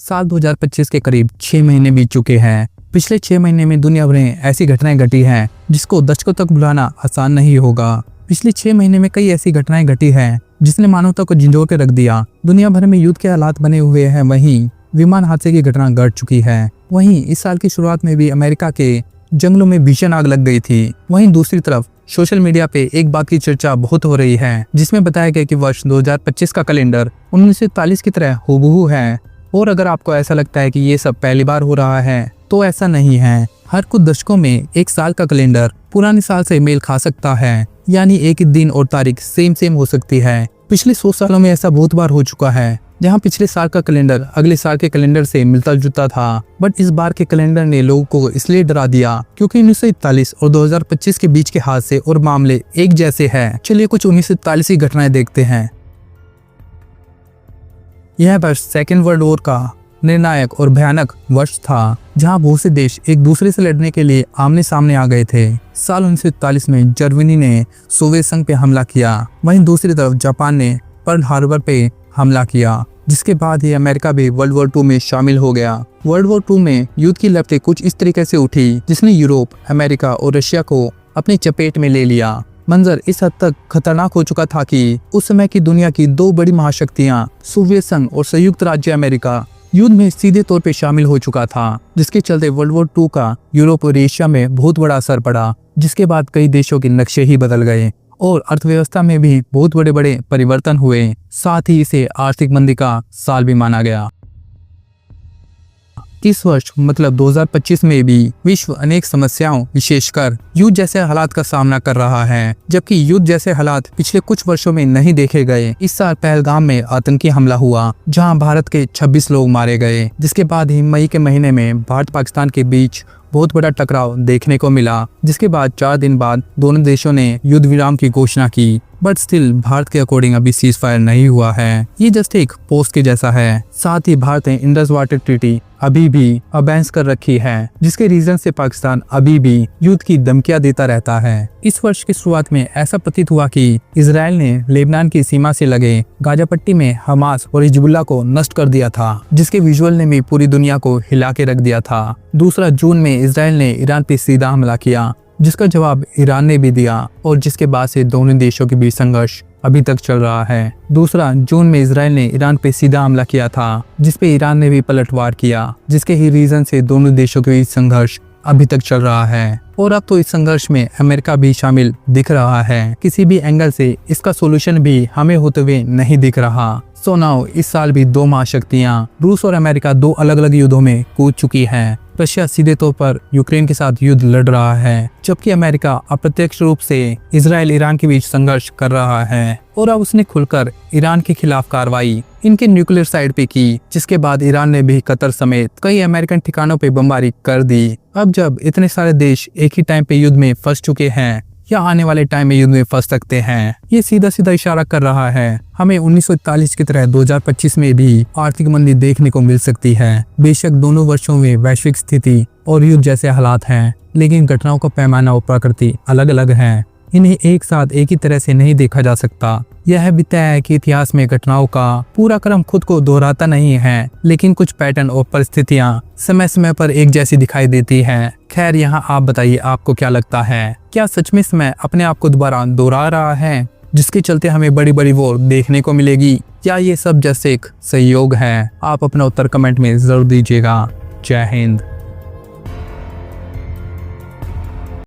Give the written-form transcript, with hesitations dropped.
साल 2025 के करीब 6 महीने बीत चुके हैं। पिछले 6 महीने में दुनिया भर में ऐसी घटनाएं घटी हैं जिसको दशकों तक भुलाना आसान नहीं होगा। पिछले 6 महीने में कई ऐसी घटनाएं घटी हैं जिसने मानवता को झंझोर के रख दिया। दुनिया भर में युद्ध के हालात बने हुए हैं, वहीं विमान हादसे की घटना घट चुकी है। वहीं इस साल की शुरुआत में भी अमेरिका के जंगलों में भीषण आग लग गई थी। वहीं दूसरी तरफ सोशल मीडिया पे एक बात की चर्चा बहुत हो रही है, जिसमें बताया गया कि वर्ष 2025 का कैलेंडर 1941 की तरह हूबहू है। और अगर आपको ऐसा लगता है कि ये सब पहली बार हो रहा है, तो ऐसा नहीं है। हर कुछ दशकों में एक साल का कैलेंडर पुराने साल से मेल खा सकता है, यानी एक दिन और तारीख सेम हो सकती है। पिछले 100 सालों में ऐसा बहुत बार हो चुका है, जहां पिछले साल का कैलेंडर अगले साल के कैलेंडर से मिलता जुलता था। बट इस बार के कैलेंडर ने लोगों को इसलिए डरा दिया क्योंकि 1941 और 2025 के बीच के हादसे और मामले एक जैसे हैं। चलिए कुछ 1941 की घटनाएं देखते हैं। यह वर्ष सेकेंड वर्ल्ड वॉर का निर्णायक और भयानक वर्ष था, जहां बहुत से देश एक दूसरे से लड़ने के लिए आमने सामने आ गए थे। साल 1941 में जर्मनी ने सोवियत संघ पे हमला किया, वहीं दूसरी तरफ जापान ने पर्ल हार्बर पे हमला किया, जिसके बाद ही अमेरिका भी वर्ल्ड वॉर 2 में शामिल हो गया। वर्ल्ड वॉर 2 में युद्ध की लपटें कुछ इस तरीके से उठी जिसने यूरोप, अमेरिका और रशिया को अपनी चपेट में ले लिया। मंजर इस हद तक खतरनाक हो चुका था कि उस समय की दुनिया की दो बड़ी महाशक्तियां सोवियत संघ और संयुक्त राज्य अमेरिका युद्ध में सीधे तौर पे शामिल हो चुका था, जिसके चलते वर्ल्ड वॉर 2 का यूरोप और एशिया में बहुत बड़ा असर पड़ा। जिसके बाद कई देशों के नक्शे ही बदल गए और अर्थव्यवस्था में भी बहुत बड़े बड़े परिवर्तन हुए। साथ ही इसे आर्थिक मंदी का साल भी माना गया। इस वर्ष मतलब 2025 में भी विश्व अनेक समस्याओं विशेषकर युद्ध जैसे हालात का सामना कर रहा है, जबकि युद्ध जैसे हालात पिछले कुछ वर्षों में नहीं देखे गए। इस साल पहलगाम में आतंकी हमला हुआ, जहां भारत के 26 लोग मारे गए, जिसके बाद ही मई के महीने में भारत पाकिस्तान के बीच बहुत बड़ा टकराव देखने को मिला, जिसके बाद 4 दिन बाद दोनों देशों ने युद्ध विराम की घोषणा की। बट स्टिल भारत के अकॉर्डिंग अभी सीज फायर नहीं हुआ है, ये जस्ट एक पोस्ट के जैसा है। साथ ही भारत ने इंडस वाटर ट्रीटी अभी भी अबेंस कर रखी है, जिसके रीजन से पाकिस्तान अभी भी युद्ध की धमकियां देता रहता है। इस वर्ष की शुरुआत में ऐसा प्रतीत हुआ कि इजराइल ने लेबनान की सीमा से लगे गाजा पट्टी में हमास और हिजबुल्लाह को नष्ट कर दिया था, जिसके विजुअल ने भी पूरी दुनिया को हिला के रख दिया था। दूसरा, जून में इजराइल ने ईरान पे सीधा हमला किया, जिसका जवाब ईरान ने भी दिया और जिसके बाद से दोनों देशों के बीच संघर्ष अभी तक चल रहा है। दूसरा, जून में इजराइल ने ईरान पे सीधा हमला किया था, जिसपे ईरान ने भी पलटवार किया, जिसके ही रीजन से दोनों देशों के बीच संघर्ष अभी तक चल रहा है। और अब तो इस संघर्ष में अमेरिका भी शामिल दिख रहा है। किसी भी एंगल से इसका सोल्यूशन भी हमें होते हुए नहीं दिख रहा। सो नाउ इस साल भी दो महाशक्तियां रूस और अमेरिका दो अलग अलग युद्धों में कूद चुकी हैं। रशिया सीधे तौर पर यूक्रेन के साथ युद्ध लड़ रहा है, जबकि अमेरिका अप्रत्यक्ष रूप से इजराइल ईरान के बीच संघर्ष कर रहा है। और अब उसने खुलकर ईरान के खिलाफ कार्रवाई इनके न्यूक्लियर साइड पे की, जिसके बाद ईरान ने भी कतर समेत कई अमेरिकन ठिकानों पे बमबारी कर दी। अब जब इतने सारे देश एक ही टाइम पे युद्ध में फंस चुके हैं या आने वाले टाइम में युद्ध में फंस सकते हैं, ये सीधा सीधा इशारा कर रहा है हमें 1941 की तरह 2025 में भी आर्थिक मंदी देखने को मिल सकती है। बेशक दोनों वर्षों में वैश्विक स्थिति और युद्ध जैसे हालात हैं, लेकिन घटनाओं का पैमाना और प्रकृति अलग अलग है। इन्हें एक साथ एक ही तरह से नहीं देखा जा सकता। यह भी तय है कि इतिहास में घटनाओं का पूरा क्रम खुद को दोहराता नहीं है, लेकिन कुछ पैटर्न और परिस्थितियां समय समय पर एक जैसी दिखाई देती हैं। खैर, यहाँ आप बताइए आपको क्या लगता है, क्या सच में समय अपने आप को दोबारा दोहरा रहा है, जिसके चलते हमें बड़ी बड़ी वॉर देखने को मिलेगी, या ये सब जैसे एक सहयोग है? आप अपना उत्तर कमेंट में जरूर दीजिएगा। जय हिंद।